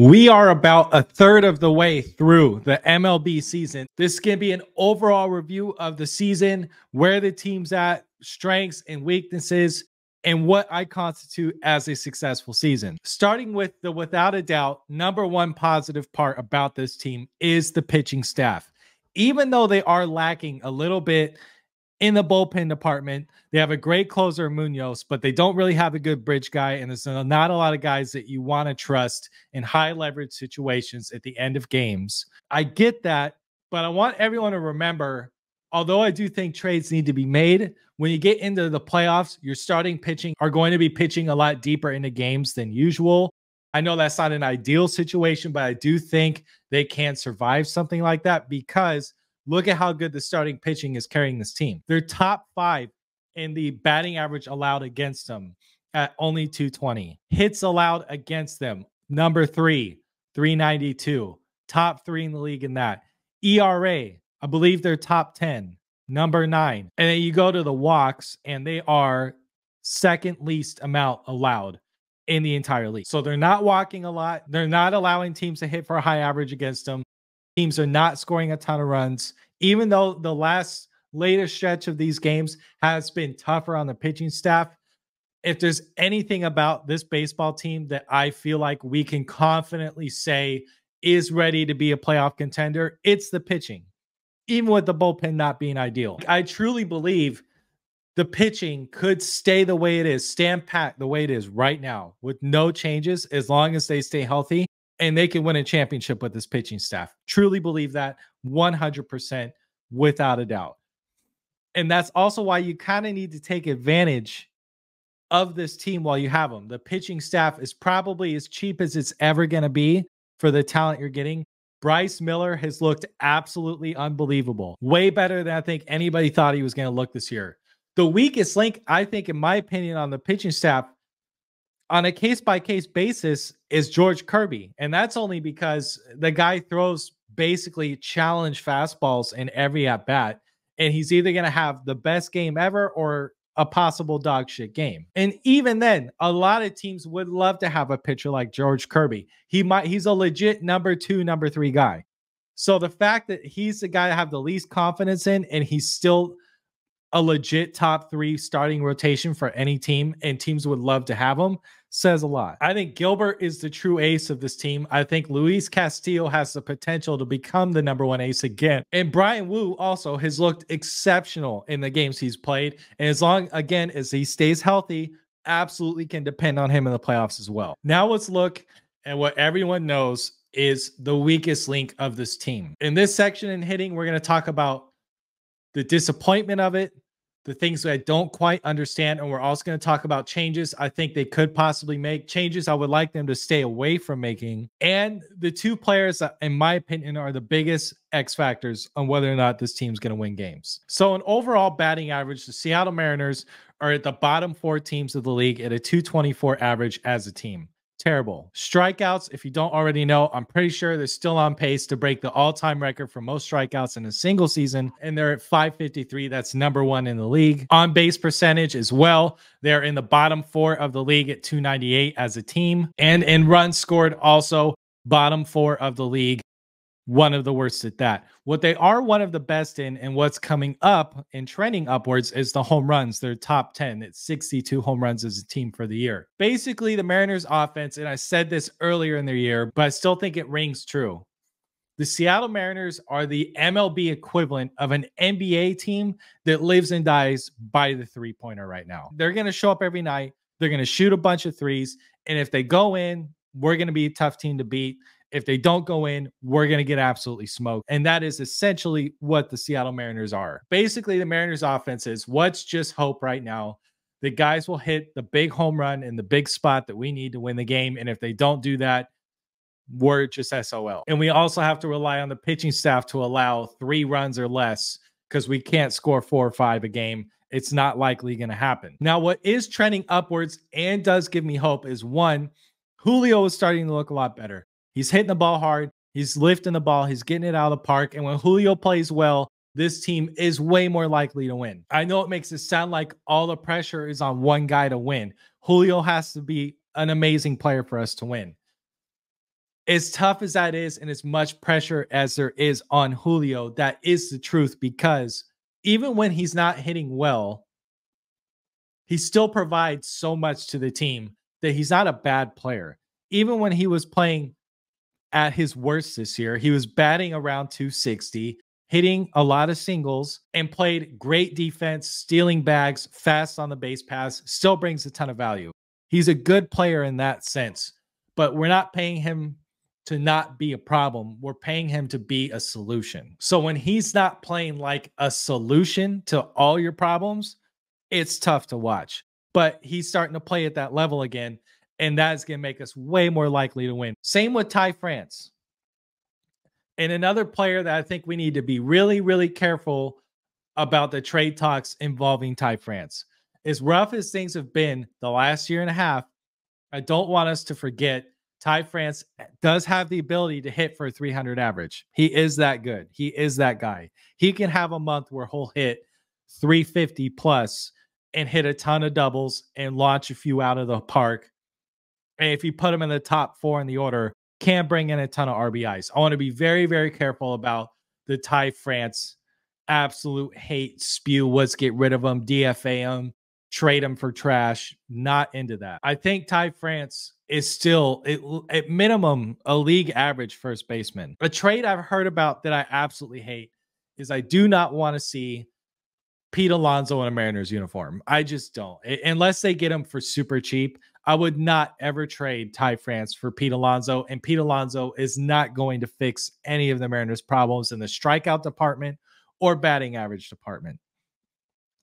We are about a third of the way through the MLB season. This is going to be an overall review of the season, where the team's at, strengths and weaknesses, and what I constitute as a successful season. Starting with the, without a doubt, number one positive part about this team is the pitching staff. Even though they are lacking a little bit in the bullpen department, they have a great closer, Munoz, but they don't really have a good bridge guy. And there's not a lot of guys that you want to trust in high leverage situations at the end of games. I get that, but I want everyone to remember, although I do think trades need to be made, when you get into the playoffs, your starting pitching are going to be pitching a lot deeper into games than usual. I know that's not an ideal situation, but I do think they can survive something like that because look at how good the starting pitching is carrying this team. They're top 5 in the batting average allowed against them at only 220. Hits allowed against them, number 3, 392. Top 3 in the league in that. ERA, I believe they're top 10, number 9. And then you go to the walks, and they are second least amount allowed in the entire league. So they're not walking a lot. They're not allowing teams to hit for a high average against them. Teams are not scoring a ton of runs, even though the latest stretch of these games has been tougher on the pitching staff. If there's anything about this baseball team that I feel like we can confidently say is ready to be a playoff contender, it's the pitching, even with the bullpen not being ideal. I truly believe the pitching could stay the way it is, stand pat the way it is right now with no changes, as long as they stay healthy. And they can win a championship with this pitching staff. Truly believe that 100% without a doubt. And that's also why you kind of need to take advantage of this team while you have them. The pitching staff is probably as cheap as it's ever going to be for the talent you're getting. Bryce Miller has looked absolutely unbelievable. Way better than I think anybody thought he was going to look this year. The weakest link, I think, in my opinion, on the pitching staff on a case-by-case basis is George Kirby. And that's only because the guy throws basically challenge fastballs in every at-bat. And he's either going to have the best game ever or a possible dog shit game. And even then, a lot of teams would love to have a pitcher like George Kirby. He's a legit number 2, number 3 guy. So the fact that he's the guy I have the least confidence in, and he's still a legit top 3 starting rotation for any team, and teams would love to have him, says a lot. I think Gilbert is the true ace of this team. I think Luis Castillo has the potential to become the number 1 ace again. And Bryan Woo also has looked exceptional in the games he's played. And as long, again, as he stays healthy, absolutely can depend on him in the playoffs as well. Now let's look at what everyone knows is the weakest link of this team. In this section in hitting, we're going to talk about the disappointment of it, the things that I don't quite understand, and we're also going to talk about changes I think they could possibly make, changes I would like them to stay away from making, and the 2 players that, in my opinion, are the biggest X factors on whether or not this team's going to win games. So an overall batting average, the Seattle Mariners are at the bottom 4 teams of the league at a 224 average as a team. Terrible. Strikeouts, if you don't already know, I'm pretty sure they're still on pace to break the all-time record for most strikeouts in a single season, and they're at 553. That's number 1 in the league. On base percentage as well, they're in the bottom 4 of the league at 298 as a team, and in runs scored also bottom 4 of the league, one of the worst at that. What they are one of the best in, and what's coming up and trending upwards, is the home runs. They're top 10 at 62 home runs as a team for the year. Basically, the Mariners offense, and I said this earlier in the year, but I still think it rings true. The Seattle Mariners are the MLB equivalent of an NBA team that lives and dies by the three-pointer right now. They're going to show up every night. They're going to shoot a bunch of threes. And if they go in, we're going to be a tough team to beat. If they don't go in, we're going to get absolutely smoked. And that is essentially what the Seattle Mariners are. Basically, the Mariners offense is what's just hope right now. The guys will hit the big home run in the big spot that we need to win the game. And if they don't do that, we're just SOL. And we also have to rely on the pitching staff to allow 3 runs or less because we can't score 4 or 5 a game. It's not likely going to happen. Now, what is trending upwards and does give me hope is, 1, Julio is starting to look a lot better. He's hitting the ball hard. He's lifting the ball. He's getting it out of the park. And when Julio plays well, this team is way more likely to win. I know it makes it sound like all the pressure is on one guy to win. Julio has to be an amazing player for us to win. As tough as that is, and as much pressure as there is on Julio, that is the truth, because even when he's not hitting well, he still provides so much to the team that he's not a bad player. Even when he was playing at his worst this year, he was batting around 260, hitting a lot of singles, and played great defense, stealing bags, fast on the base pass, still brings a ton of value. He's a good player in that sense, but we're not paying him to not be a problem. We're paying him to be a solution. So when he's not playing like a solution to all your problems, it's tough to watch. But he's starting to play at that level again, and that's going to make us way more likely to win. Same with Ty France. And another player that I think we need to be really, really careful about the trade talks involving Ty France. As rough as things have been the last year and a half, I don't want us to forget Ty France does have the ability to hit for a 300 average. He is that good. He is that guy. He can have a month where he'll hit 350 plus and hit a ton of doubles and launch a few out of the park. And if you put him in the top 4 in the order, can bring in a ton of RBIs. I want to be very, very careful about the Ty France absolute hate spew. Let's get rid of him, DFA him, trade him for trash. Not into that. I think Ty France is still at minimum a league average first baseman. A trade I've heard about that I absolutely hate is I do not want to see Pete Alonso in a Mariners uniform. I just don't. Unless they get him for super cheap, I would not ever trade Ty France for Pete Alonso. And Pete Alonso is not going to fix any of the Mariners' problems in the strikeout department or batting average department.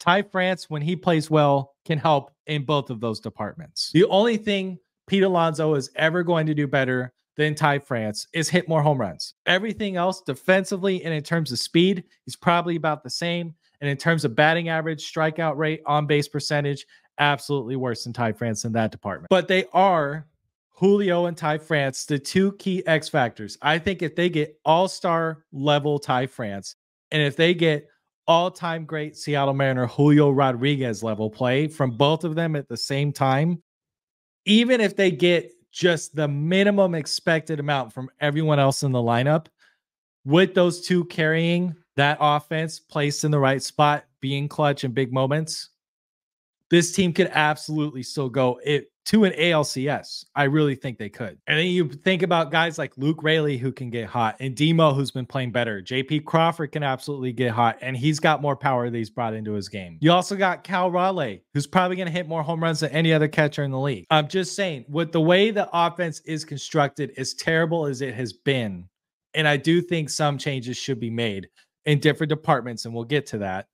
Ty France, when he plays well, can help in both of those departments. The only thing Pete Alonso is ever going to do better than Ty France is hit more home runs. Everything else defensively and in terms of speed, he's probably about the same. And in terms of batting average, strikeout rate, on-base percentage, absolutely worse than Ty France in that department. But they are, Julio and Ty France, the two key X factors. I think if they get all-star level Ty France, and if they get all-time great Seattle Mariner Julio Rodriguez level play from both of them at the same time, even if they get just the minimum expected amount from everyone else in the lineup, with those two carrying that offense, placed in the right spot, being clutch in big moments, this team could absolutely still go to an ALCS. I really think they could. And then you think about guys like Luke Raley who can get hot, and Demo who's been playing better. JP Crawford can absolutely get hot, and he's got more power that he's brought into his game. You also got Cal Raleigh, who's probably going to hit more home runs than any other catcher in the league. I'm just saying, with the way the offense is constructed, as terrible as it has been, and I do think some changes should be made in different departments, and we'll get to that.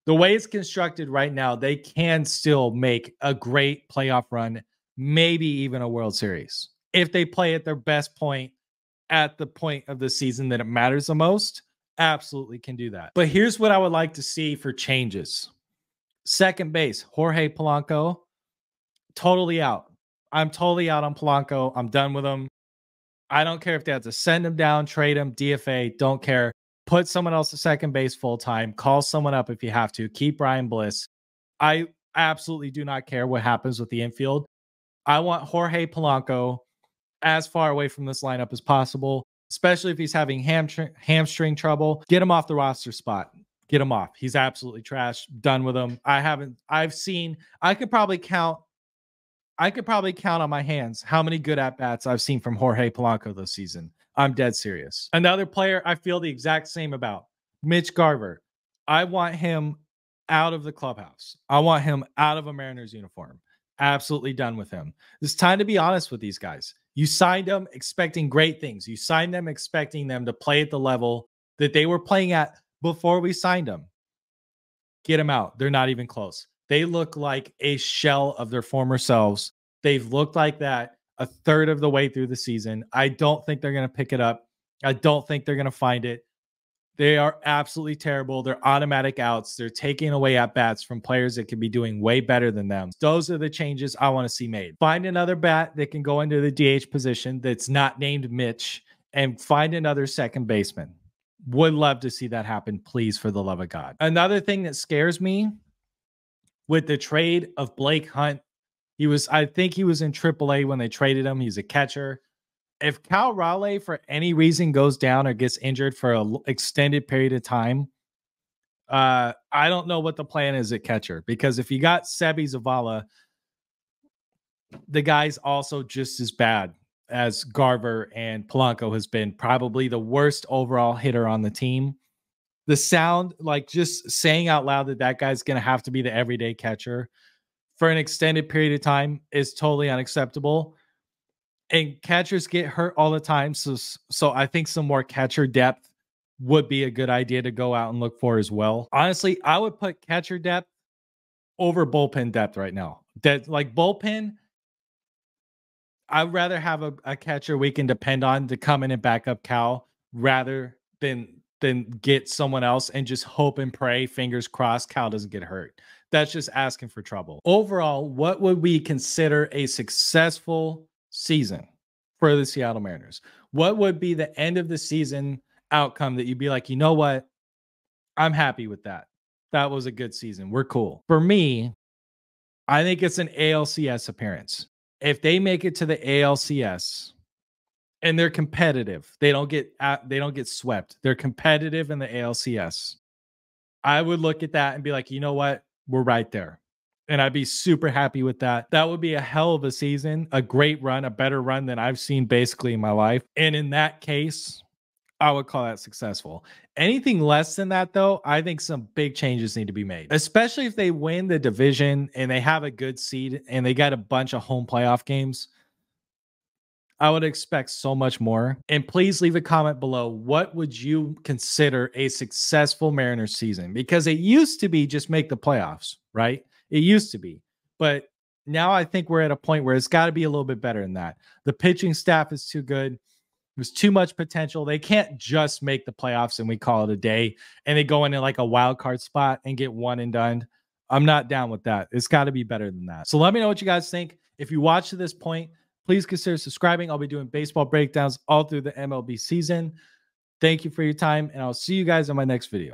The way it's constructed right now, they can still make a great playoff run, maybe even a World Series. If they play at their best point at the point of the season that it matters the most, absolutely can do that. But here's what I would like to see for changes. Second base, Jorge Polanco, totally out. I'm totally out on Polanco. I'm done with him. I don't care if they have to send him down, trade him, DFA, don't care. Put someone else at second base full time. Call someone up if you have to. Keep Brian Bliss. I absolutely do not care what happens with the infield. I want Jorge Polanco as far away from this lineup as possible, especially if he's having hamstring trouble. Get him off the roster spot. Get him off. He's absolutely trash. Done with him. I could probably count on my hands how many good at-bats I've seen from Jorge Polanco this season. I'm dead serious. Another player I feel the exact same about, Mitch Garver. I want him out of the clubhouse. I want him out of a Mariners uniform. Absolutely done with him. It's time to be honest with these guys. You signed them expecting great things. You signed them expecting them to play at the level that they were playing at before we signed them. Get them out. They're not even close. They look like a shell of their former selves. They've looked like that a third of the way through the season. I don't think they're going to pick it up. I don't think they're going to find it. They are absolutely terrible. They're automatic outs. They're taking away at-bats from players that could be doing way better than them. Those are the changes I want to see made. Find another bat that can go into the DH position that's not named Mitch, and find another second baseman. Would love to see that happen, please, for the love of God. Another thing that scares me with the trade of Blake Hunt, I think he was in AAA when they traded him. He's a catcher. If Cal Raleigh for any reason goes down or gets injured for an extended period of time, I don't know what the plan is at catcher, because if you got Sebi Zavala, the guy's also just as bad as Garver, and Polanco has been probably the worst overall hitter on the team. The sound, like just saying out loud that that guy's going to have to be the everyday catcher for an extended period of time is totally unacceptable. And catchers get hurt all the time. So I think some more catcher depth would be a good idea to go out and look for as well. Honestly, I would put catcher depth over bullpen depth right now. That, like, bullpen, I'd rather have a catcher we can depend on to come in and back up Cal rather than get someone else and just hope and pray, fingers crossed, Cal doesn't get hurt. That's just asking for trouble. Overall, what would we consider a successful season for the Seattle Mariners? What would be the end of the season outcome that you'd be like, you know what? I'm happy with that. That was a good season. We're cool. For me, I think it's an ALCS appearance. If they make it to the ALCS and they're competitive, they don't get swept, they're competitive in the ALCS, I would look at that and be like, you know what? We're right there. And I'd be super happy with that. That would be a hell of a season, a great run, a better run than I've seen basically in my life. And in that case, I would call that successful. Anything less than that, though, I think some big changes need to be made, especially if they win the division and they have a good seed and they got a bunch of home playoff games. I would expect so much more. And please leave a comment below. What would you consider a successful Mariners season? Because it used to be just make the playoffs, right? It used to be. But now I think we're at a point where it's got to be a little bit better than that. The pitching staff is too good. There's too much potential. They can't just make the playoffs and we call it a day and they go into like a wild card spot and get one and done. I'm not down with that. It's got to be better than that. So let me know what you guys think. If you watch to this point, please consider subscribing. I'll be doing baseball breakdowns all through the MLB season. Thank you for your time, and I'll see you guys in my next video.